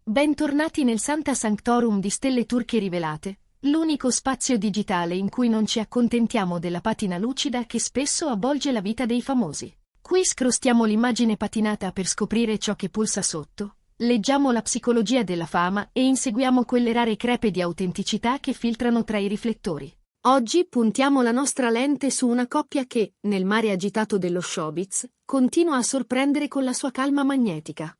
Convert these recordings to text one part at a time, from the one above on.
Bentornati nel Santa Sanctorum di Stelle Turche Rivelate, l'unico spazio digitale in cui non ci accontentiamo della patina lucida che spesso avvolge la vita dei famosi. Qui scrostiamo l'immagine patinata per scoprire ciò che pulsa sotto, leggiamo la psicologia della fama e inseguiamo quelle rare crepe di autenticità che filtrano tra i riflettori. Oggi puntiamo la nostra lente su una coppia che, nel mare agitato dello showbiz, continua a sorprendere con la sua calma magnetica.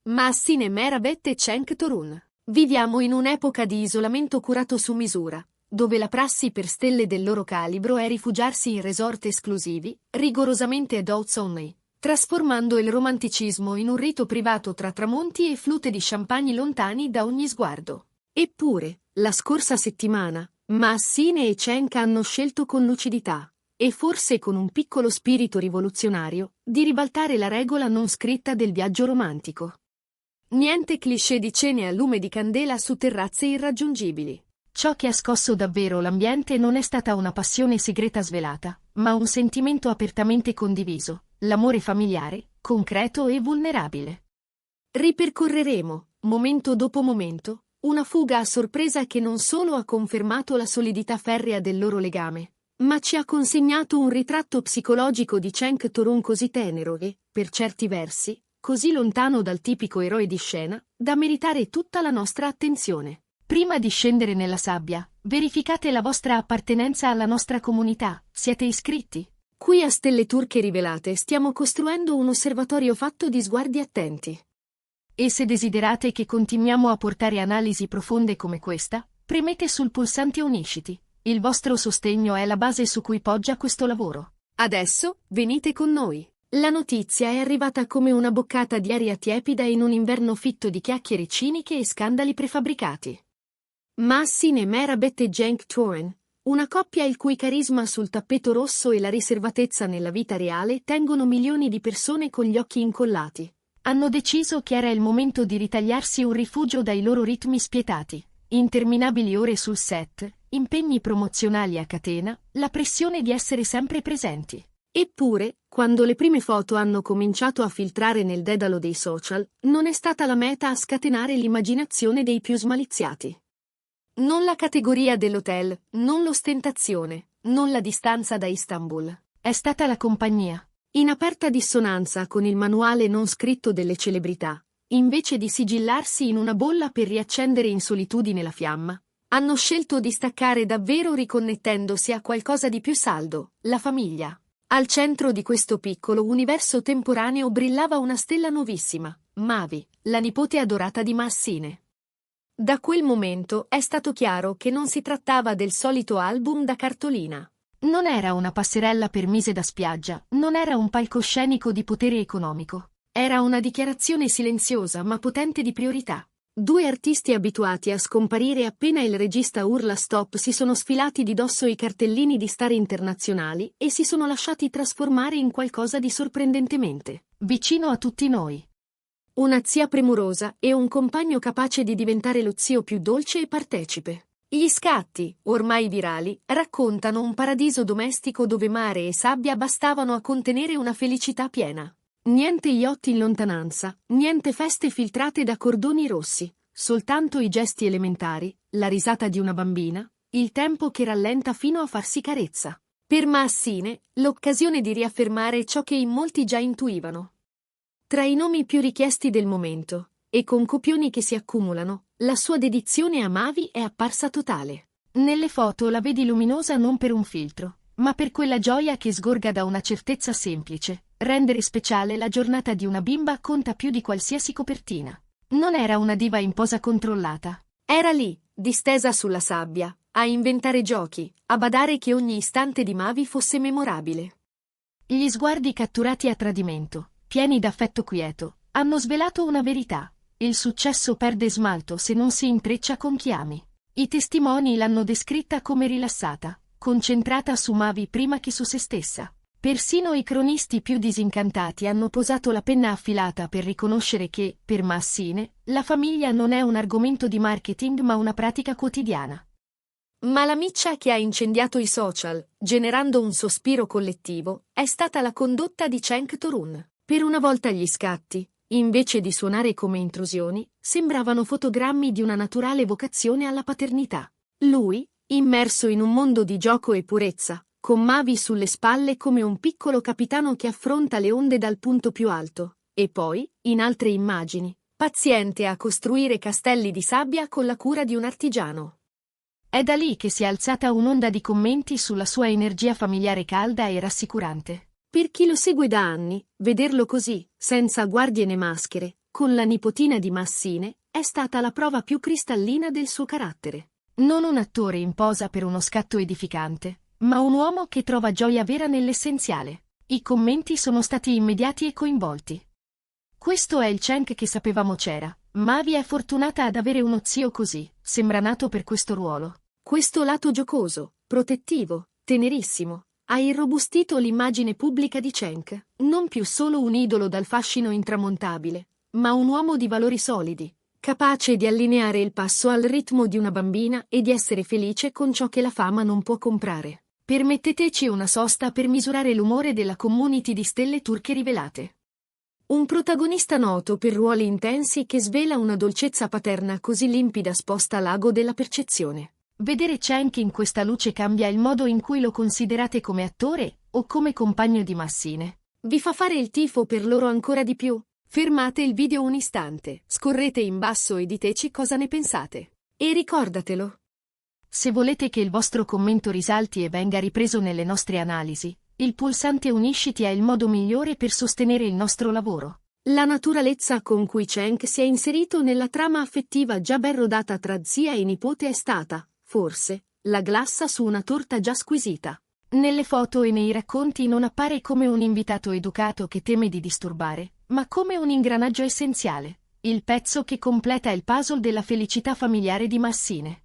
Mahsin e Merabet e Cenk Torun. Viviamo in un'epoca di isolamento curato su misura, dove la prassi per stelle del loro calibro è rifugiarsi in resort esclusivi, rigorosamente adults only, trasformando il romanticismo in un rito privato tra tramonti e flute di champagne lontani da ogni sguardo. Eppure, la scorsa settimana, Mahsin e Cenk hanno scelto con lucidità, e forse con un piccolo spirito rivoluzionario, di ribaltare la regola non scritta del viaggio romantico. Niente cliché di cene a lume di candela su terrazze irraggiungibili. Ciò che ha scosso davvero l'ambiente non è stata una passione segreta svelata, ma un sentimento apertamente condiviso, l'amore familiare, concreto e vulnerabile. Ripercorreremo, momento dopo momento, una fuga a sorpresa che non solo ha confermato la solidità ferrea del loro legame, ma ci ha consegnato un ritratto psicologico di Cenk Torun così tenero e, per certi versi, così lontano dal tipico eroe di scena, da meritare tutta la nostra attenzione. Prima di scendere nella sabbia, verificate la vostra appartenenza alla nostra comunità. Siete iscritti? Qui a Stelle Turche Rivelate stiamo costruendo un osservatorio fatto di sguardi attenti. E se desiderate che continuiamo a portare analisi profonde come questa, premete sul pulsante Unisciti. Il vostro sostegno è la base su cui poggia questo lavoro. Adesso, venite con noi. La notizia è arrivata come una boccata di aria tiepida in un inverno fitto di chiacchiere ciniche e scandali prefabbricati. Mahsin e Merabet e Cenk Torun, una coppia il cui carisma sul tappeto rosso e la riservatezza nella vita reale tengono milioni di persone con gli occhi incollati. Hanno deciso che era il momento di ritagliarsi un rifugio dai loro ritmi spietati, interminabili ore sul set, impegni promozionali a catena, la pressione di essere sempre presenti. Eppure, quando le prime foto hanno cominciato a filtrare nel dedalo dei social, non è stata la meta a scatenare l'immaginazione dei più smaliziati. Non la categoria dell'hotel, non l'ostentazione, non la distanza da Istanbul. È stata la compagnia. In aperta dissonanza con il manuale non scritto delle celebrità, invece di sigillarsi in una bolla per riaccendere in solitudine la fiamma, hanno scelto di staccare davvero riconnettendosi a qualcosa di più saldo, la famiglia. Al centro di questo piccolo universo temporaneo brillava una stella nuovissima, Mavi, la nipote adorata di Mahsin. Da quel momento è stato chiaro che non si trattava del solito album da cartolina. Non era una passerella per mise da spiaggia, non era un palcoscenico di potere economico. Era una dichiarazione silenziosa ma potente di priorità. Due artisti abituati a scomparire appena il regista urla stop si sono sfilati di dosso i cartellini di star internazionali e si sono lasciati trasformare in qualcosa di sorprendentemente vicino a tutti noi. Una zia premurosa e un compagno capace di diventare lo zio più dolce e partecipe. Gli scatti, ormai virali, raccontano un paradiso domestico dove mare e sabbia bastavano a contenere una felicità piena. Niente yacht in lontananza, niente feste filtrate da cordoni rossi, soltanto i gesti elementari, la risata di una bambina, il tempo che rallenta fino a farsi carezza. Per Mahsin, l'occasione di riaffermare ciò che in molti già intuivano. Tra i nomi più richiesti del momento, e con copioni che si accumulano, la sua dedizione a Mavi è apparsa totale. Nelle foto la vedi luminosa non per un filtro, ma per quella gioia che sgorga da una certezza semplice. Rendere speciale la giornata di una bimba conta più di qualsiasi copertina. Non era una diva in posa controllata. Era lì, distesa sulla sabbia, a inventare giochi, a badare che ogni istante di Mavi fosse memorabile. Gli sguardi catturati a tradimento, pieni d'affetto quieto, hanno svelato una verità. Il successo perde smalto se non si intreccia con chiami. I testimoni l'hanno descritta come rilassata, concentrata su Mavi prima che su se stessa. Persino i cronisti più disincantati hanno posato la penna affilata per riconoscere che, per Mahsin, la famiglia non è un argomento di marketing ma una pratica quotidiana. Ma la miccia che ha incendiato i social, generando un sospiro collettivo, è stata la condotta di Cenk Torun. Per una volta gli scatti, invece di suonare come intrusioni, sembravano fotogrammi di una naturale vocazione alla paternità. Lui, immerso in un mondo di gioco e purezza, con Mavi sulle spalle come un piccolo capitano che affronta le onde dal punto più alto, e poi, in altre immagini, paziente a costruire castelli di sabbia con la cura di un artigiano. È da lì che si è alzata un'onda di commenti sulla sua energia familiare calda e rassicurante. Per chi lo segue da anni, vederlo così, senza guardie né maschere, con la nipotina di Massine, è stata la prova più cristallina del suo carattere. Non un attore in posa per uno scatto edificante, ma un uomo che trova gioia vera nell'essenziale. I commenti sono stati immediati e coinvolti. Questo è il Cenk che sapevamo c'era. Mavi è fortunata ad avere uno zio così, sembra nato per questo ruolo. Questo lato giocoso, protettivo, tenerissimo, ha irrobustito l'immagine pubblica di Cenk, non più solo un idolo dal fascino intramontabile, ma un uomo di valori solidi, capace di allineare il passo al ritmo di una bambina e di essere felice con ciò che la fama non può comprare. Permetteteci una sosta per misurare l'umore della community di stelle turche rivelate. Un protagonista noto per ruoli intensi che svela una dolcezza paterna così limpida sposta l'ago della percezione. Vedere Cenk in questa luce cambia il modo in cui lo considerate come attore o come compagno di Massine. Vi fa fare il tifo per loro ancora di più? Fermate il video un istante, scorrete in basso e diteci cosa ne pensate. E ricordatelo. Se volete che il vostro commento risalti e venga ripreso nelle nostre analisi, il pulsante unisciti è il modo migliore per sostenere il nostro lavoro. La naturalezza con cui Cenk si è inserito nella trama affettiva già ben rodata tra zia e nipote è stata, forse, la glassa su una torta già squisita. Nelle foto e nei racconti non appare come un invitato educato che teme di disturbare, ma come un ingranaggio essenziale, il pezzo che completa il puzzle della felicità familiare di Massine.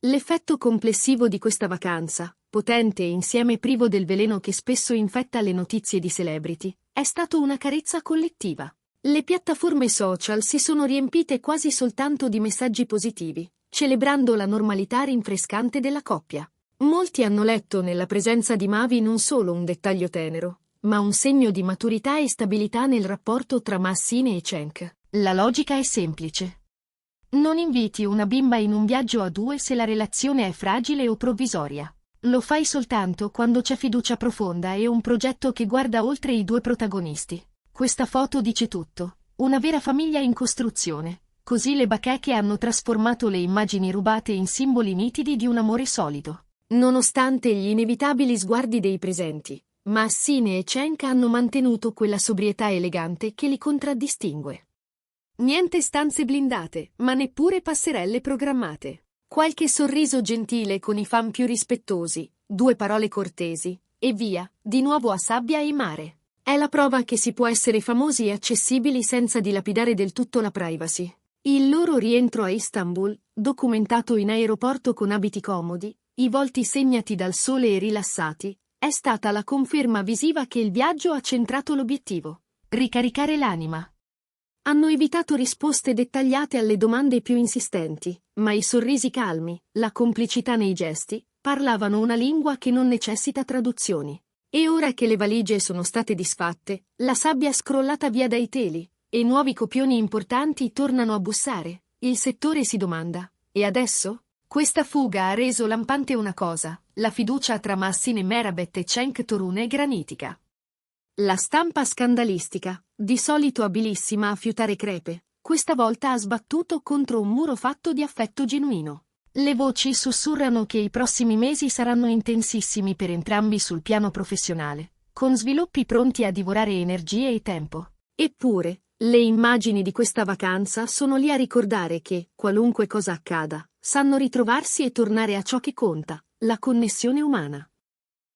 L'effetto complessivo di questa vacanza, potente e insieme privo del veleno che spesso infetta le notizie di celebrity, è stato una carezza collettiva. Le piattaforme social si sono riempite quasi soltanto di messaggi positivi, celebrando la normalità rinfrescante della coppia. Molti hanno letto nella presenza di Mavi non solo un dettaglio tenero, ma un segno di maturità e stabilità nel rapporto tra Massine e Cenk. La logica è semplice. Non inviti una bimba in un viaggio a due se la relazione è fragile o provvisoria. Lo fai soltanto quando c'è fiducia profonda e un progetto che guarda oltre i due protagonisti. Questa foto dice tutto. Una vera famiglia in costruzione. Così le bacheche hanno trasformato le immagini rubate in simboli nitidi di un amore solido. Nonostante gli inevitabili sguardi dei presenti, Massine e Cenk hanno mantenuto quella sobrietà elegante che li contraddistingue. Niente stanze blindate, ma neppure passerelle programmate. Qualche sorriso gentile con i fan più rispettosi, 2 parole cortesi, e via, di nuovo a sabbia e mare. È la prova che si può essere famosi e accessibili senza dilapidare del tutto la privacy. Il loro rientro a Istanbul, documentato in aeroporto con abiti comodi, i volti segnati dal sole e rilassati, è stata la conferma visiva che il viaggio ha centrato l'obiettivo: ricaricare l'anima. Hanno evitato risposte dettagliate alle domande più insistenti, ma i sorrisi calmi, la complicità nei gesti, parlavano una lingua che non necessita traduzioni. E ora che le valigie sono state disfatte, la sabbia scrollata via dai teli, e nuovi copioni importanti tornano a bussare, il settore si domanda: e adesso? Questa fuga ha reso lampante una cosa: la fiducia tra Massine Merabet e Cenk Torun è granitica. La stampa scandalistica, di solito abilissima a fiutare crepe, questa volta ha sbattuto contro un muro fatto di affetto genuino. Le voci sussurrano che i prossimi mesi saranno intensissimi per entrambi sul piano professionale, con sviluppi pronti a divorare energie e tempo. Eppure, le immagini di questa vacanza sono lì a ricordare che, qualunque cosa accada, sanno ritrovarsi e tornare a ciò che conta, la connessione umana.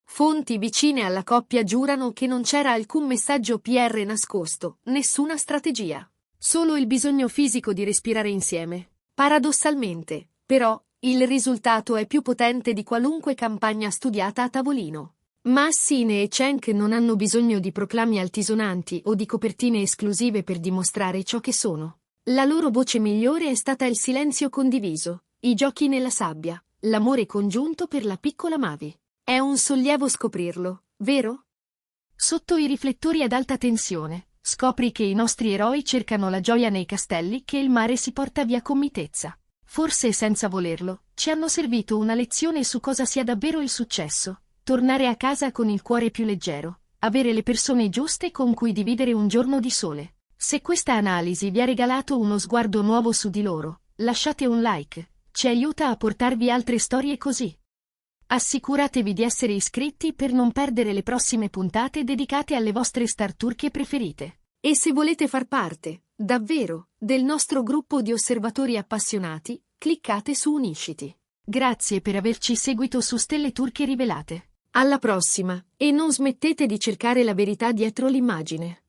Fonti vicine alla coppia giurano che non c'era alcun messaggio PR nascosto, nessuna strategia. Solo il bisogno fisico di respirare insieme. Paradossalmente, però, il risultato è più potente di qualunque campagna studiata a tavolino. Massine e Cenk non hanno bisogno di proclami altisonanti o di copertine esclusive per dimostrare ciò che sono. La loro voce migliore è stata il silenzio condiviso, i giochi nella sabbia, l'amore congiunto per la piccola Mavi. È un sollievo scoprirlo, vero? Sotto i riflettori ad alta tensione, Scopri che i nostri eroi cercano la gioia nei castelli che il mare si porta via con mitezza. Forse senza volerlo, ci hanno servito una lezione su cosa sia davvero il successo. Tornare a casa con il cuore più leggero. Avere le persone giuste con cui dividere un giorno di sole. Se questa analisi vi ha regalato uno sguardo nuovo su di loro, lasciate un like. Ci aiuta a portarvi altre storie così. Assicuratevi di essere iscritti per non perdere le prossime puntate dedicate alle vostre star turche preferite. E se volete far parte, davvero, del nostro gruppo di osservatori appassionati, cliccate su Unisciti. Grazie per averci seguito su Stelle Turche Rivelate. Alla prossima, e non smettete di cercare la verità dietro l'immagine.